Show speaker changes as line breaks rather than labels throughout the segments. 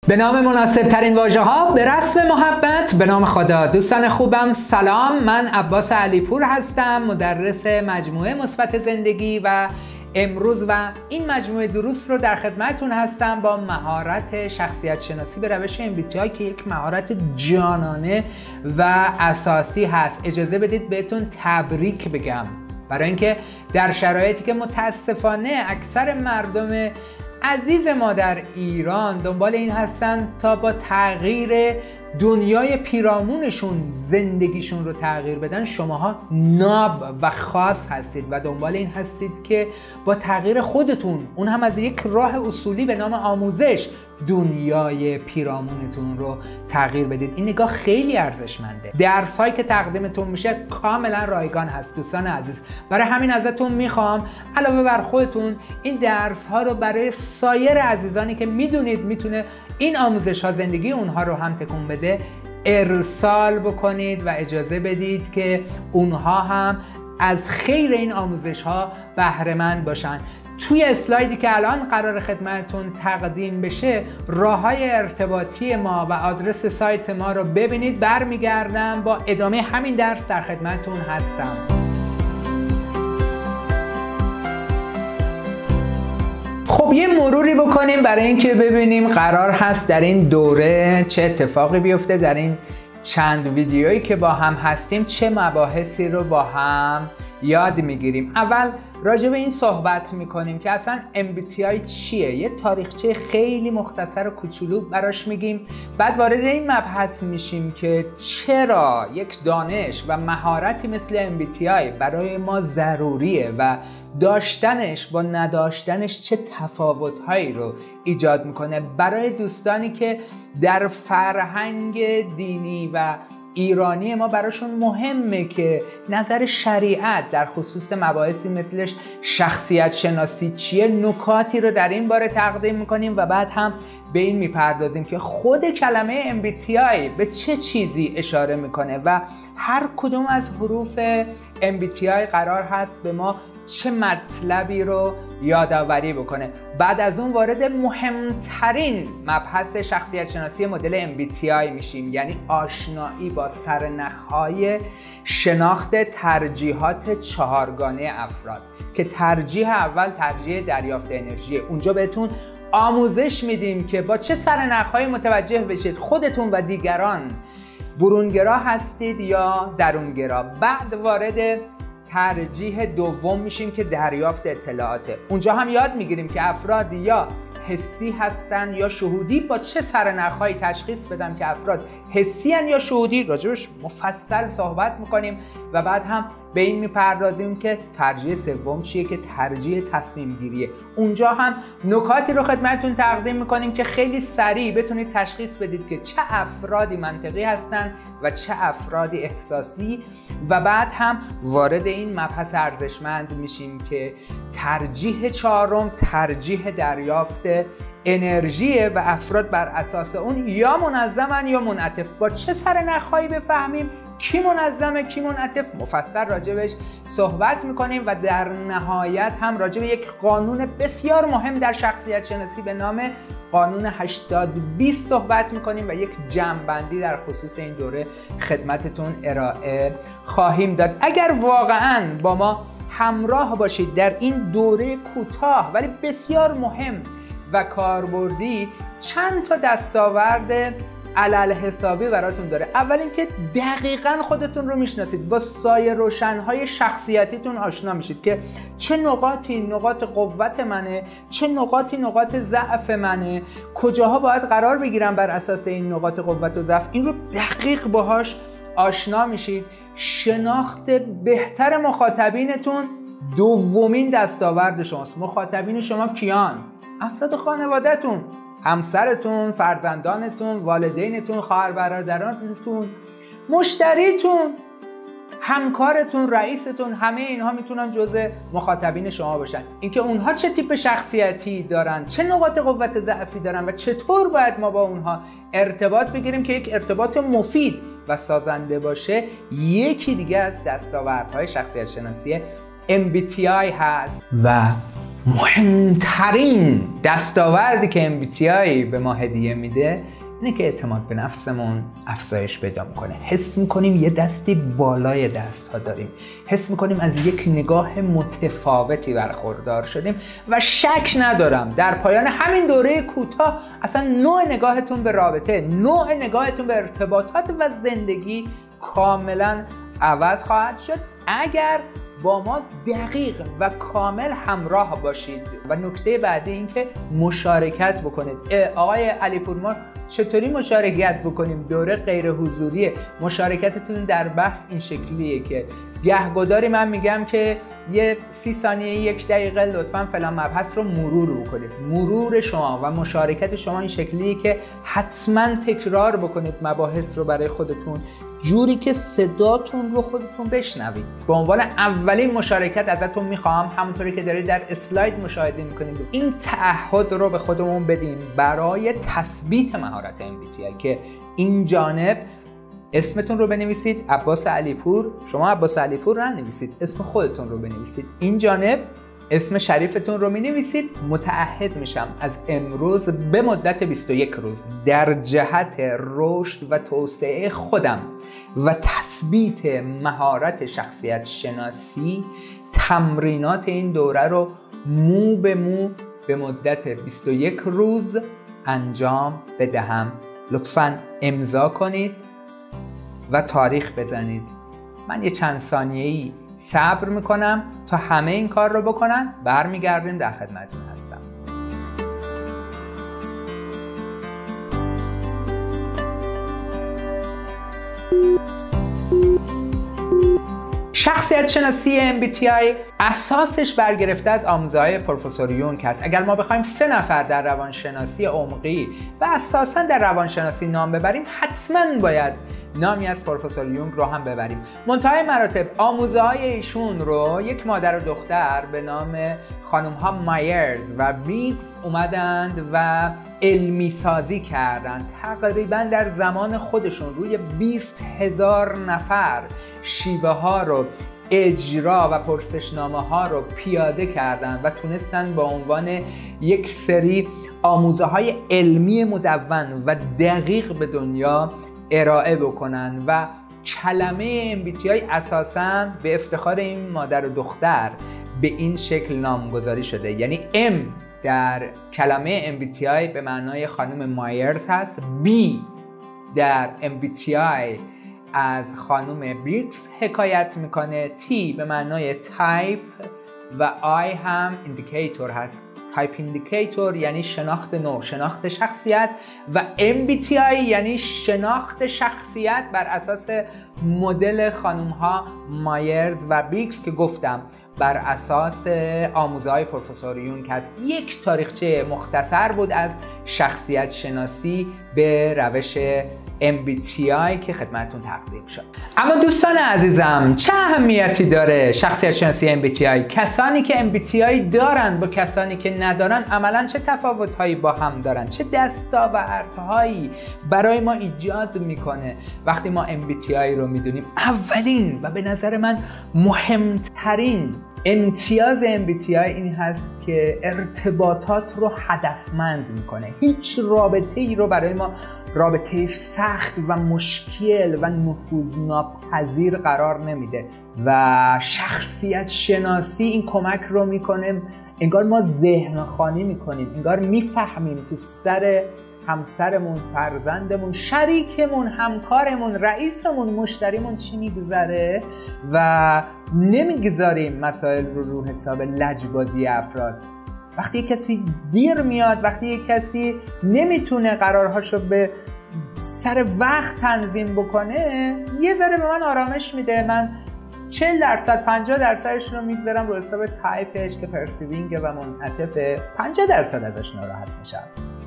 به نام مناسب ترین واژه ها به رسم محبت به نام خدا. دوستان خوبم سلام، من عباس علیپور هستم، مدرس مجموعه مثبت زندگی و امروز و این مجموعه دروس رو در خدمتتون هستم با مهارت شخصیت شناسی به روش MBTI که یک مهارت جانانه و اساسی هست. اجازه بدید بهتون تبریک بگم، برای اینکه در شرایطی که متاسفانه اکثر مردم عزیز ما در ایران دنبال این هستن تا با تغییر دنیای پیرامونشون زندگیشون رو تغییر بدن، شماها ناب و خاص هستید و دنبال این هستید که با تغییر خودتون، اون هم از یک راه اصولی به نام آموزش، دنیای پیرامونتون رو تغییر بدید. این نگاه خیلی ارزشمنده. درس هایی که تقدیمتون میشه کاملا رایگان هست دوستان عزیز. برای همین ازتون میخوام علاوه بر خودتون این درس ها رو برای سایر عزیزانی که میدونید میتونه این آموزش ها زندگی اونها رو هم تکون بده ارسال بکنید و اجازه بدید که اونها هم از خیر این آموزش ها بهره مند باشن. توی اسلایدی که الان قرار خدمتتون تقدیم بشه راه‌های ارتباطی ما و آدرس سایت ما رو ببینید. برمیگردم با ادامه همین درس در خدمتتون هستم. خب یه مروری بکنیم برای اینکه ببینیم قرار هست در این دوره چه اتفاقی بیفته، در این چند ویدیویی که با هم هستیم چه مباحثی رو با هم یاد میگیریم. اول راجع به این صحبت میکنیم که اصلا MBTI چیه، یه تاریخچه خیلی مختصر و کوچولو براش میگیم. بعد وارد این مبحث میشیم که چرا یک دانش و مهارتی مثل MBTI برای ما ضروریه و داشتنش با نداشتنش چه تفاوت‌هایی رو ایجاد میکنه. برای دوستانی که در فرهنگ دینی و ایرانی ما براشون مهمه که نظر شریعت در خصوص مباحثی مثل شخصیت شناسی چیه، نکاتی رو در این باره تقدیم میکنیم و بعد هم به این میپردازیم که خود کلمه MBTI به چه چیزی اشاره میکنه و هر کدوم از حروف MBTI قرار هست به ما چه مطلبی رو یادآوری بکنه. بعد از اون وارد مهمترین مبحث شخصیت شناسی مدل MBTI میشیم، یعنی آشنایی با سرنخ‌های شناخت ترجیحات چهارگانه افراد که ترجیح اول ترجیح دریافت انرژی. اونجا بهتون آموزش میدیم که با چه سرنخ‌هایی متوجه بشید خودتون و دیگران برونگرا هستید یا درونگرا. بعد وارد ترجیح دوم میشیم که دریافت اطلاعاته. اونجا هم یاد میگیریم که افراد یا حسی هستن یا شهودی، با چه سرنخ‌هایی تشخیص بدم که افراد حسی هستن یا شهودی، راجبش مفصل صحبت میکنیم و بعد هم به این میپردازیم که ترجیح سوم چیه که ترجیح تصمیم گیریه. اونجا هم نکاتی رو خدمتتون تقدیم میکنیم که خیلی سریع بتونید تشخیص بدید که چه افرادی منطقی هستن و چه افرادی احساسی. و بعد هم وارد این مبحث ارزشمند میشیم که ترجیح چهارم ترجیح دریافت انرژیه و افراد بر اساس اون یا منظمن یا منعطف. با چه سرنخ‌هایی بفهمیم کی منظمه کی منعطف مفصل راجبش صحبت میکنیم و در نهایت هم راجب یک قانون بسیار مهم در شخصیت شناسی به نام قانون 80-20 صحبت میکنیم و یک جمع‌بندی در خصوص این دوره خدمتتون ارائه خواهیم داد. اگر واقعاً با ما همراه باشید در این دوره کوتاه ولی بسیار مهم و کاربردی، چند تا دستاورد علل حسابی براتون داره. اول اینکه دقیقاً خودتون رو میشناسید، با سایه روشن‌های شخصیتیتون آشنا میشید که چه نقاطی نقاط قوت منه، چه نقاطی نقاط ضعف منه، کجاها باید قرار بگیرم بر اساس این نقاط قوت و ضعف. این رو دقیق باهاش آشنا میشید. شناخت بهتر مخاطبینتون دومین دستاورد شماست. مخاطبین شما کیان؟ افراد خانواده‌تون، همسرتون، فرزندانتون، والدینتون، خواهر برادرانتون، مشتریتون، همکارتون، رئیستون، همه اینها میتونن جزء مخاطبین شما باشن. اینکه اونها چه تیپ شخصیتی دارن، چه نقاط قوت ضعفی دارن و چطور باید ما با اونها ارتباط بگیریم که یک ارتباط مفید و سازنده باشه، یکی دیگه از دستاوردهای شخصیت شناسی MBTI هست. و مهمترین دستاوردی که MBTI به ما هدیه میده اینه که اعتماد به نفسمون افزایش پیدا میکنه. حس میکنیم یه دستی بالای دست ها داریم، حس میکنیم از یک نگاه متفاوتی برخوردار شدیم و شک ندارم در پایان همین دوره کوتاه اصلا نوع نگاهتون به رابطه، نوع نگاهتون به ارتباطات و زندگی کاملا عوض خواهد شد اگر با ما دقیق و کامل همراه باشید. و نکته بعدی این که مشارکت بکنید. آقای علیپور ما چطوری مشارکت بکنیم؟ دوره غیر حضوریه. مشارکتتون در بحث این شکلیه که گهگداری من میگم که یه 30 ثانیه 1 دقیقه لطفاً فلان مبحث رو مرور بکنید. مرور شما و مشارکت شما این شکلیه که حتما تکرار بکنید مباحث رو برای خودتون جوری که صداتون رو خودتون بشنوید. به عنوان اولین مشارکت ازتون میخوام همونطوری که دارید در اسلاید مشاهده میکنید این تعهد رو به خودمون بدیم برای تثبیت مهارت MBTI که این جانب اسمتون رو بنویسید عباس علیپور. شما عباس علیپور ننویسید، اسم خودتون رو بنویسید. این جانب اسم شریفتون رو می نویسید. متعهد میشم از امروز به مدت 21 روز در جهت رشد و توسعه خودم و تثبیت مهارت شخصیت شناسی تمرینات این دوره رو مو به مو به مدت 21 روز انجام بدهم. لطفاً امضا کنید و تاریخ بزنید. من یه چند ثانیه‌ای صبر میکنم تا همه این کار رو بکنن. برمیگردیم در خدمتتون هستم. شخصیت شناسی MBTI اساسش برگرفته از آموزه‌های پروفسور یونگ است. اگر ما بخوایم 3 نفر در روانشناسی عمقی و اساساً در روانشناسی نام ببریم حتماً باید نامی از پروفسور یونگ رو هم ببریم. منتهای مراتب آموزه‌های ایشون رو یک مادر و دختر به نام خانم‌ها مایرز و بیگز اومدند و علمی سازی کردند. تقریباً در زمان خودشون روی 20,000 نفر شیوه ها رو اجرا و پرسشنامه ها رو پیاده کردند و تونستن با عنوان یک سری آموزه های علمی مدون و دقیق به دنیا ارائه بکنن و کلمه MBTI اساساً به افتخار این مادر و دختر به این شکل نامگذاری شده. یعنی M در کلمه MBTI به معنای خانم مایرز هست، B در MBTI از خانم بیگز حکایت میکنه، T به معنای تایپ و I هم ایندیکیتور هست. تایپ ایندیکیتور یعنی شناخت نوع، شناخت شخصیت و MBTI یعنی شناخت شخصیت بر اساس مدل خانم ها مایرز و بیگز که گفتم بر اساس آموزه‌های پروفسور یونگ هست. یک تاریخچه مختصر بود از شخصیت شناسی به روش MBTI که خدمتتون تقدیم شد. اما دوستان عزیزم چه اهمیتی داره شخصیت شناسی MBTI؟ کسانی که MBTI دارن با کسانی که ندارن عملاً چه تفاوت‌هایی با هم دارن؟ چه دستاوردهایی برای ما ایجاد میکنه وقتی ما MBTI رو میدونیم؟ اولین و به نظر من مهمترین امتیاز MBTI این هست که ارتباطات رو هدفمند میکنه. هیچ رابطه ای رو برای ما رابطه سخت و مشکل و نفوذناپذیر قرار نمیده و شخصیت شناسی این کمک رو میکنه انگار ما ذهن خوانی میکنیم، انگار میفهمیم تو سر همسرمون، فرزندمون، شریکمون، همکارمون، رئیسمون، مشتریمون چی میگذره و نمیگذاریم مسائل رو حساب لجبازی افراد. وقتی کسی دیر میاد، وقتی کسی نمیتونه قرارهاشو به سر وقت تنظیم بکنه، یه ذره به من آرامش میده. من 40% 50% رو میگذارم رو حساب تایپش که پرسیوینگ و منعطفه، 50% ازش ناراحت میشم.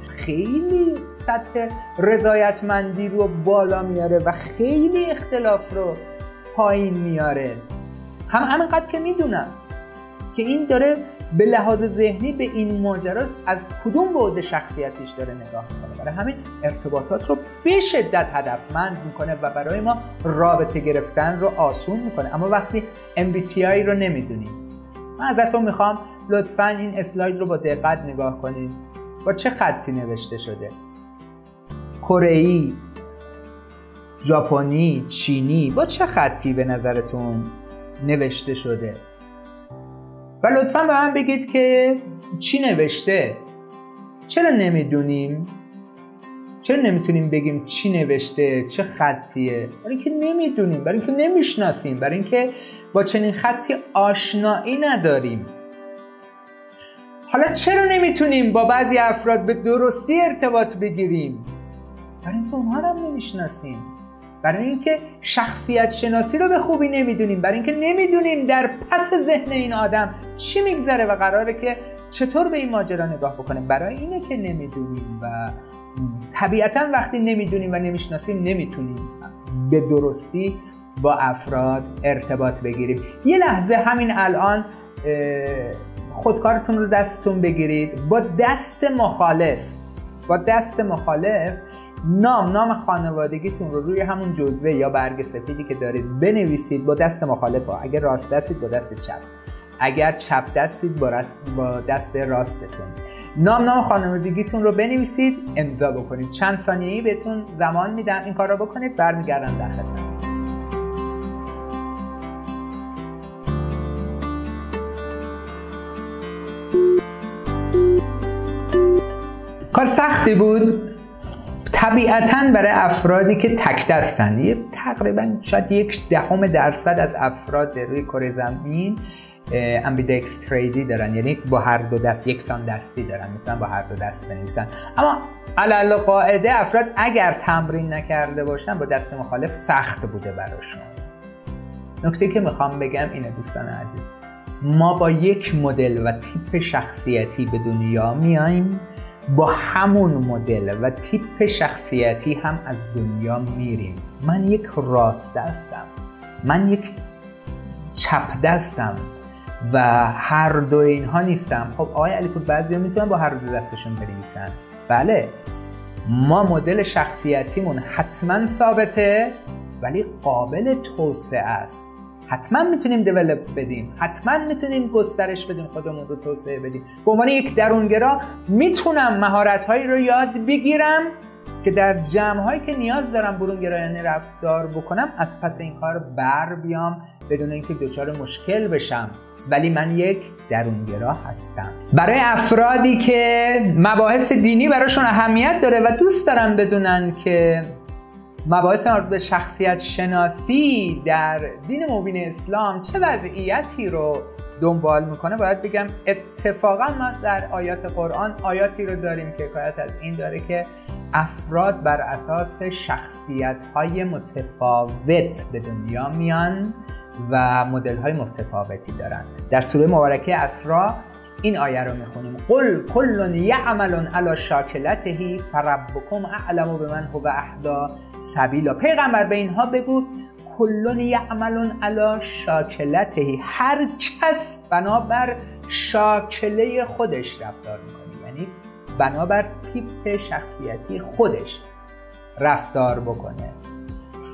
خیلی سطح رضایتمندی رو بالا میاره و خیلی اختلاف رو پایین میاره. همینقدر که میدونم که این داره به لحاظ ذهنی به این ماجرا از کدوم بعد شخصیتیش داره نگاه میکنه. برای همین ارتباطات رو به شدت هدفمند میکنه و برای ما رابطه گرفتن رو آسون میکنه. اما وقتی MBTI رو نمیدونیم، من ازتون میخوام لطفاً این اسلاید رو با دقت نگاه کنید. با چه خطی نوشته شده؟ کره‌ای، ژاپنی، چینی، با چه خطی به نظرتون نوشته شده؟ و لطفاً به من بگید که چی نوشته؟ چرا نمیدونیم؟ چرا نمیتونیم بگیم چی نوشته، چه خطیه؟ برای اینکه نمیدونیم، برای اینکه نمیشناسیم، برای اینکه با چنین خطی آشنایی نداریم. حالا چرا نمیتونیم با بعضی افراد به درستی ارتباط بگیریم؟ برای اینکه اونها رو هم نمیشناسیم، برای اینکه شخصیت شناسی رو به خوبی نمیدونیم، برای اینکه نمیدونیم در پس ذهن این آدم چی میگذره و قراره که چطور به این ماجرا نگاه بکنیم. برای اینه که نمیدونیم و طبیعتا وقتی نمیدونیم و نمیشناسیم نمیتونیم به درستی با افراد ارتباط بگیریم. یه لحظه همین الان خودکارتون رو دستتون بگیرید، با دست مخالف نام خانوادگیتون رو روی همون جزوه یا برگ سفیدی که دارید بنویسید با دست مخالف ها. اگر راست دستید با دست چپ، اگر چپ دستید با دست راستتون نام خانوادگیتون رو بنویسید، امضا بکنید. چند ثانیه‌ای بهتون زمان میدم این کار رو بکنید، برمیگردم در خدمت. کار سختی بود طبیعتاً برای افرادی که تک دستن. تقریبا شاید 0.1% از افراد روی کره زمین امبیدکستریتی دارن، یعنی با هر دو دست یکسان دستی دارن، میتونن با هر دو دست بنویسن. اما علل قاعده افراد اگر تمرین نکرده باشن با دست مخالف سخت بوده براشون. نکته که میخوام بگم اینه دوستان عزیز، ما با یک مدل و تیپ شخصیتی به دنیا میایم، با همون مدل و تیپ شخصیتی هم از دنیا میریم. من یک راست دستم، من یک چپ دستم و هر دو اینها نیستم. خب آقای علیپور بعضیا میتونن با هر دو دستشون بنویسن. بله، ما مدل شخصیتیمون حتما ثابته ولی قابل توسعه است. حتما میتونیم دیولپ بدیم، حتما میتونیم گسترش بدیم، خودمون رو توسعه بدیم. به عنوان یک درونگرا میتونم مهارت‌هایی رو یاد بگیرم که در جمع‌هایی که نیاز دارم برونگرایانه رفتار بکنم از پس این کار بر بیام بدون اینکه دچار مشکل بشم، ولی من یک درونگرا هستم. برای افرادی که مباحث دینی براشون اهمیت داره و دوست دارن بدونن که مباحث مربوط به شخصیت شناسی در دین مبین اسلام چه وضعیتی رو دنبال میکنه، باید بگم اتفاقا ما در آیات قرآن آیاتی رو داریم که حکایت از این داره که افراد بر اساس شخصیت‌های متفاوت به دنیا میان و مدل‌های متفاوتی دارن. در سوره مبارکه اسراء این آیه رو میخونیم: قل کل یعمل علی شاکلته فربکم اعلم بمن هو اهدی سبیلا. پیغمبر به اینها بگو کل یعمل علی شاکلته، هر کس بنابر شاکله خودش رفتار میکنه، یعنی بنابر تیپ شخصیتی خودش رفتار بکنه.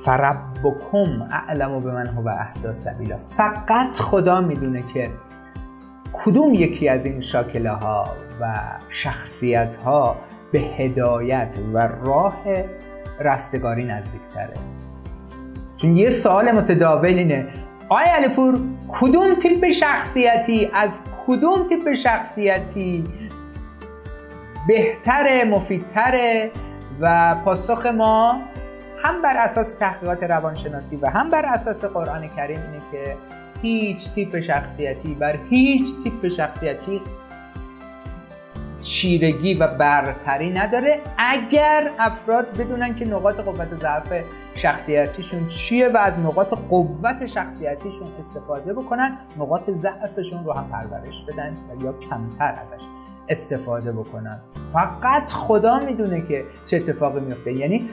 فربکم اعلم بمن هو اهدی سبیلا، فقط خدا میدونه که کدوم یکی از این شاکله ها و شخصیت ها به هدایت و راه رستگاری نزدیک تره. چون یه سوال متداول اینه: آقای علیپور کدوم تیپ شخصیتی از کدوم تیپ شخصیتی بهتره، مفیدتره؟ و پاسخ ما هم بر اساس تحقیقات روانشناسی و هم بر اساس قرآن کریم اینه که هیچ تیپ شخصیتی بر هیچ تیپ شخصیتی چیرگی و برتری نداره، اگر افراد بدونن که نقاط قوت و ضعف شخصیتیشون چیه و از نقاط قوت شخصیتیشون استفاده بکنن، نقاط ضعفشون رو هم پرورش بدن و یا کمتر ازش استفاده بکنن. فقط خدا میدونه که چه اتفاقی میفته. یعنی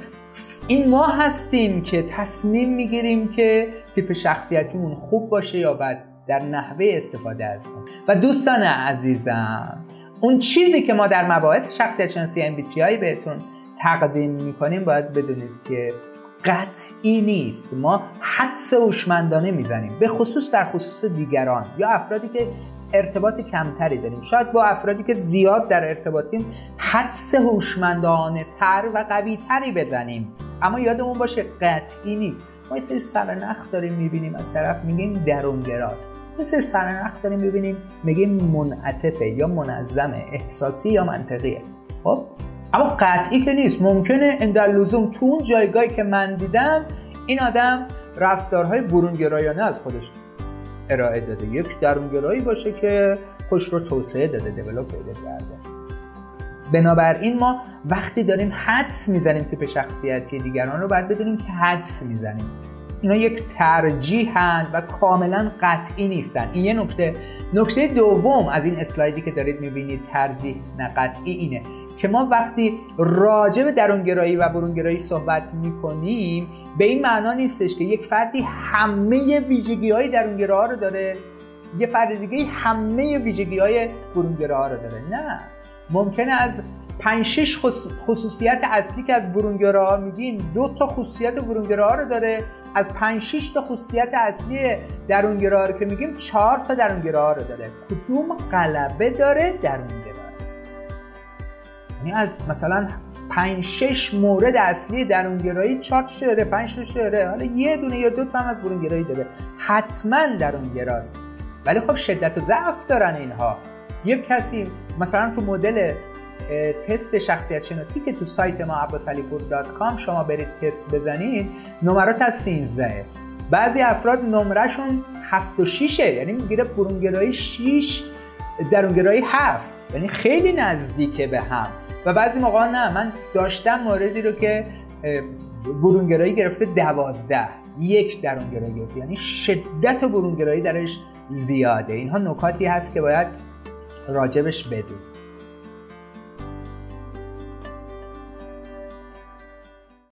این ما هستیم که تصمیم میگیریم که تیپ شخصیتیمون خوب باشه یا بد در نحوه استفاده از اون. و دوستان عزیزم، اون چیزی که ما در مباحث شخصیت شناسی MBTI بهتون تقدیم میکنیم باید بدونید که قطعی نیست. ما حدس هوشمندانه میزنیم، به خصوص در خصوص دیگران یا افرادی که ارتباط کمتری داریم. شاید با افرادی که زیاد در ارتباطیم حدس هوشمندانه تر و قوی تری بزنیم، اما یادمون باشه قطعی نیست. ما یه سری سرنخ داریم میبینیم، از طرف میگیم درونگراست، یه سری سرنخ داریم میبینیم میگیم منعطفه یا منظمه، احساسی یا منطقیه. خب اما قطعی که نیست. ممکنه انداللزوم تو اون جایگاهی که من دیدم این آدم رفتارهای برونگرایانه از خودش ارائه داده، یک درونگرایی باشه که خوش رو توسعه داده، دیولپ پیدا کرده. بنابراین ما وقتی داریم حدس میزنیم تیپ شخصیتی دیگران رو، باید بدونیم که حدس میزنیم. اینا یک ترجیحن و کاملا قطعی نیستن. این یه نکته. نکته دوم از این اسلایدی که دارید میبینید ترجیح نه قطعی اینه که ما وقتی راجع به درونگرایی و برونگرایی صحبت میکنیم به این معنا نیستش که یک فردی همه ویژگی‌های درونگراها رو داره، یه فرد دیگه همه ویژگی‌های برونگراها رو داره. نه، ممکنه از 5-6 خصوصیت اصلی که از برونگراها میگیم 2 تا خصوصیت برونگراها رو داره، از 5-6 تا خصوصیت اصلی درونگراها رو که میگیم 4 تا درونگراها رو داره. کدوم غلبه داره؟ درونگرا. یعنی از مثلا 5-6 مورد اصلی درونگرایی 4 تا داره، 5 تا داره، حالا یه دونه یا 2 تا هم از برونگرایی داره. حتما درونگراست. ولی خب شدت و ضعف دارن اینها. یک کسی مثلا تو مدل تست شخصیت شناسی که تو سایت ما abbasalipour.com شما برید تست بزنید، نمرات از 13. بعضی افراد نمرهشون 7 و 6، یعنی میگیره برونگرایی 6 درونگرایی 7، یعنی خیلی نزدیکه به هم. و بعضی موقع نه، من داشتم موردی رو که برونگرایی گرفته 12، 1 درونگرایی گرفته، یعنی شدت برونگرایی درش زیاده. اینها نکاتی هست که باید راجبش بدونید.